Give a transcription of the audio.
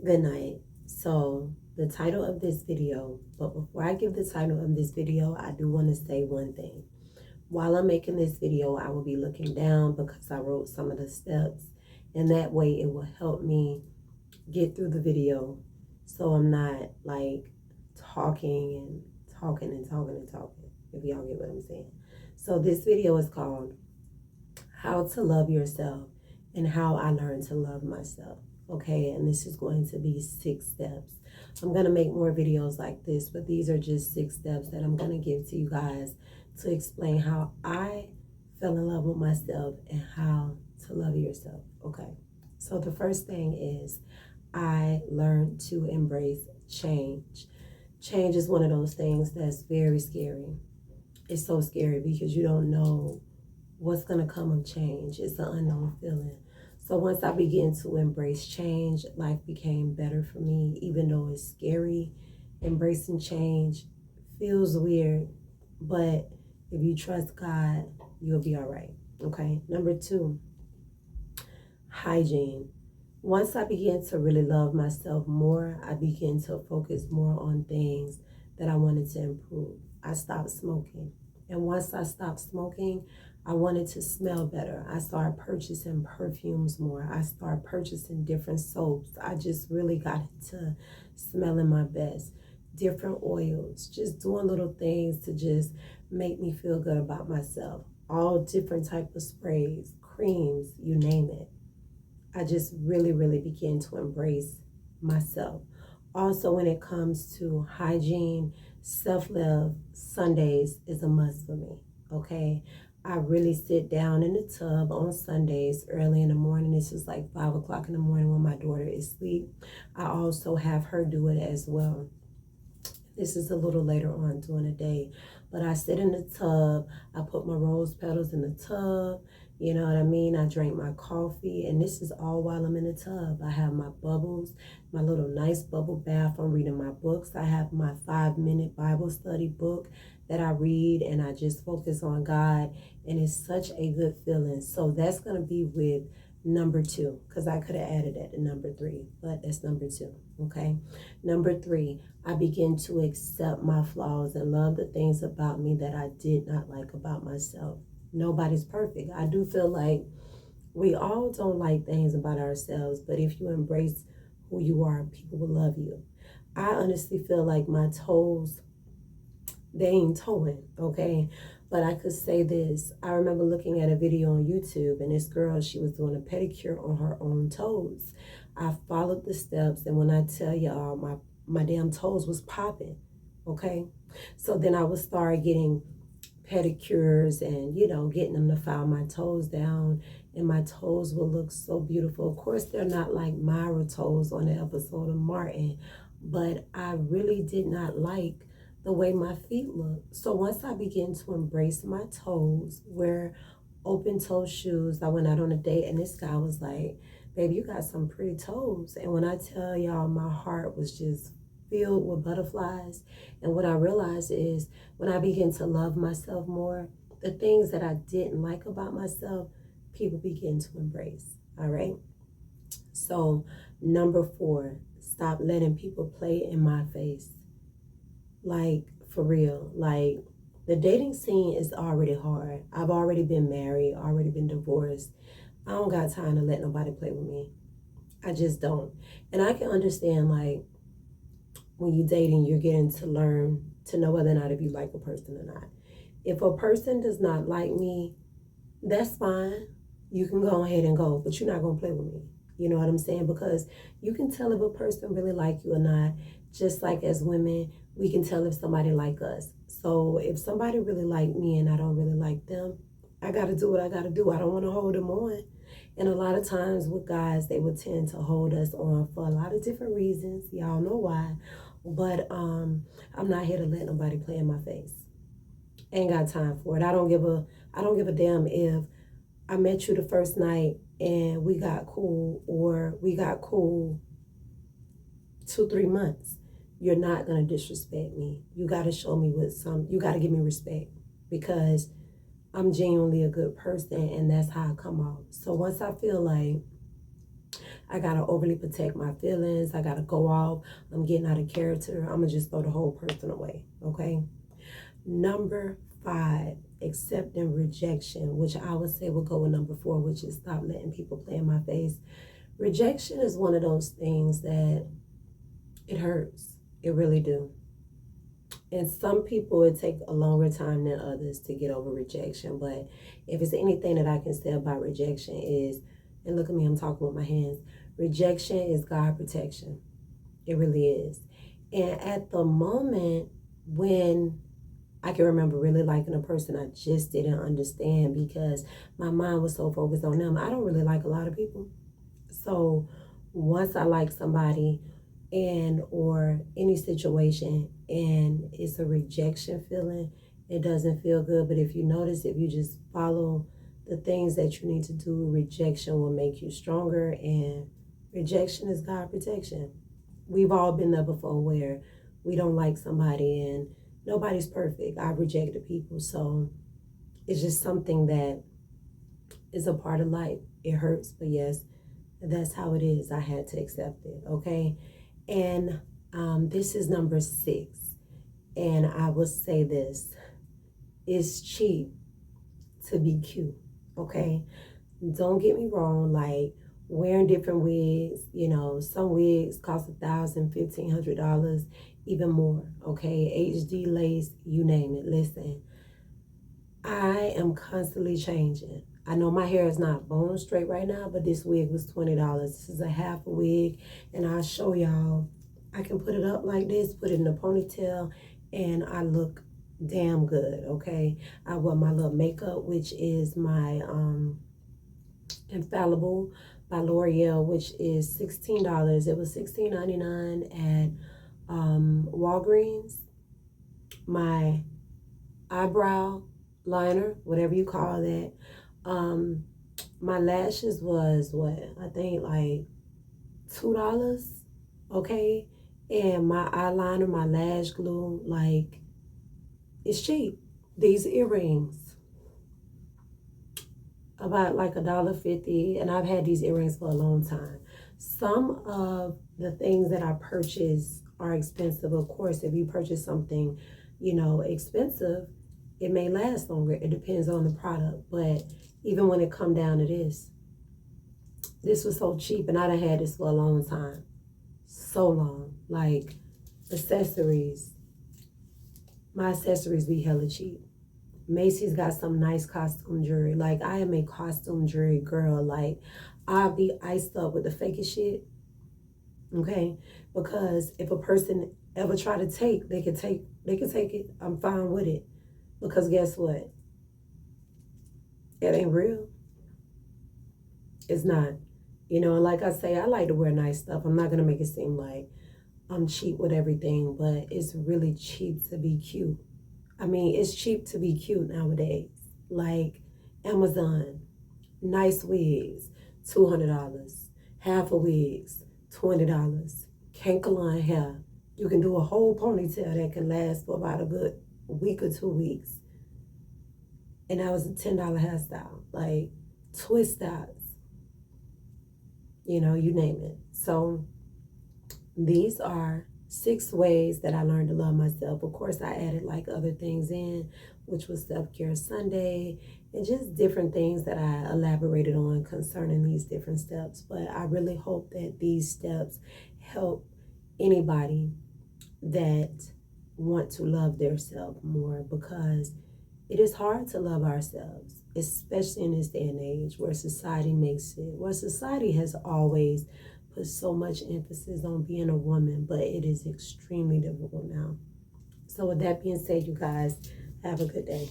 Good night. So the title of this video, but before I give the title of this video, I do want to say one thing. While I'm making this video, I will be looking down because I wrote some of the steps, and that way it will help me get through the video so I'm not like talking and talking and talking and talking, if y'all get what I'm saying. So this video is called How to Love Yourself and How I Learned to Love Myself. Okay, and this is going to be 6 steps. I'm going to make more videos like this, but these are just 6 steps that I'm going to give to you guys to explain how I fell in love with myself and how to love yourself. Okay, so the first thing is I learned to embrace change. Change is one of those things that's very scary. It's so scary because you don't know what's going to come of change. It's an unknown feeling. So once I began to embrace change, life became better for me, even though it's scary. Embracing change feels weird, but if you trust God, you'll be all right. Okay. Number 2, hygiene. Once I began to really love myself more, I began to focus more on things that I wanted to improve. I stopped smoking. And once I stopped smoking, I wanted to smell better. I started purchasing perfumes more. I started purchasing different soaps. I just really got into smelling my best. Different oils, just doing little things to just make me feel good about myself. All different type of sprays, creams, you name it. I just really, really began to embrace myself. Also, when it comes to hygiene, self-love, Sundays is a must for me, okay? I really sit down in the tub on Sundays early in the morning. This is like 5 o'clock in the morning when my daughter is asleep. I also have her do it as well. This is a little later on during the day. But I sit in the tub. I put my rose petals in the tub. You know what I mean? I drink my coffee. And this is all while I'm in the tub. I have my bubbles, my little nice bubble bath. I'm reading my books. I have my 5-minute Bible study book that I read. And I just focus on God. And it's such a good feeling. So that's going to be with number 2. Because I could have added that to number 3. But that's number 2. Okay? Number 3. I begin to accept my flaws and love the things about me that I did not like about myself. Nobody's perfect. I do feel like we all don't like things about ourselves, but if you embrace who you are, people will love you. I honestly feel like my toes, they ain't toeing, okay? But I could say this. I remember looking at a video on YouTube, and this girl, she was doing a pedicure on her own toes. I followed the steps, and when I tell y'all, my damn toes was popping, okay? So then I would start getting pedicures and, getting them to file my toes down, and my toes will look so beautiful. Of course, they're not like Myra toes on the episode of Martin, but I really did not like the way my feet look. So once I began to embrace my toes, wear open toe shoes, I went out on a date, and this guy was like, baby, you got some pretty toes. And when I tell y'all, my heart was just filled with butterflies. And what I realized is when I begin to love myself more, the things that I didn't like about myself, people begin to embrace. All right. So number 4, stop letting people play in my face. Like, for real. Like, the dating scene is already hard. I've already been married, already been divorced. I don't got time to let nobody play with me. I just don't. And I can understand, like, when you're dating, you're getting to learn to know whether or not if you like a person or not. If a person does not like me, that's fine. You can go ahead and go, but you're not going to play with me. You know what I'm saying? Because you can tell if a person really like you or not. Just like as women, we can tell if somebody like us. So if somebody really like me and I don't really like them, I got to do what I got to do. I don't want to hold them on. And a lot of times with guys, they would tend to hold us on for a lot of different reasons. Y'all know why. But I'm not here to let nobody play in my face. Ain't got time for it. I don't give a damn if I met you the first night and we got cool, or we got cool 2-3 months. You're not gonna disrespect me. You gotta show me you gotta give me respect, because I'm genuinely a good person, and that's how I come off. So once I feel like I got to overly protect my feelings. I got to go off. I'm getting out of character. I'm going to just throw the whole person away, okay? Number 5, accepting rejection, which I would say will go with number 4, which is stop letting people play in my face. Rejection is one of those things that it hurts. It really do. And some people, it take a longer time than others to get over rejection. But if it's anything that I can say about rejection is, and look at me, I'm talking with my hands. Rejection is God protection. It really is. And at the moment when I can remember really liking a person, I just didn't understand because my mind was so focused on them. I don't really like a lot of people. So once I like somebody and or any situation and it's a rejection feeling, it doesn't feel good. But if you notice, if you just follow the things that you need to do, rejection will make you stronger, and rejection is God protection. We've all been there before where we don't like somebody and nobody's perfect. I've rejected people, so it's just something that is a part of life. It hurts, but yes, that's how it is. I had to accept it, okay? And this is number 6. And I will say this. It's cheap to be cute, okay? Don't get me wrong, like wearing different wigs, you know, some wigs cost $1,000, $1,500, even more, okay? HD lace, you name it. Listen, I am constantly changing. I know my hair is not bone straight right now, but this wig was $20. This is a half a wig, and I'll show y'all. I can put it up like this, put it in a ponytail, and I look damn good, okay? I wear my little makeup, which is my Infallible by L'Oreal, which is $16. It was $16.99 at Walgreens. My eyebrow liner, whatever you call that. My lashes was what? I think like $2, okay? And my eyeliner, my lash glue, like, it's cheap. These earrings, about like $1.50, and I've had these earrings for a long time. Some of the things that I purchase are expensive. Of course, if you purchase something, you know, expensive, it may last longer. It depends on the product. But even when it come down to this was so cheap, and I done had this for a long time. So long. Like, accessories. My accessories be hella cheap. Macy's got some nice costume jewelry. Like, I am a costume jewelry girl. Like, I'll be iced up with the fakest shit. Okay? Because if a person ever try to take, they can take it. I'm fine with it. Because guess what? It ain't real. It's not. You know, like I say, I like to wear nice stuff. I'm not going to make it seem like I'm cheap with everything, but it's really cheap to be cute. I mean, it's cheap to be cute nowadays. Like Amazon, nice wigs, $200. Half a wigs, $20. Kankalon hair. You can do a whole ponytail that can last for about a good week or 2 weeks. And that was a $10 hairstyle. Like, twist outs. You know, you name it. So these are 6 ways that I learned to love myself. Of course, I added like other things in, which was Self-Care Sunday, and just different things that I elaborated on concerning these different steps. But I really hope that these steps help anybody that want to love themselves more, because it is hard to love ourselves, especially in this day and age where society has always put so much emphasis on being a woman, but it is extremely difficult now. So with that being said, you guys, have a good day.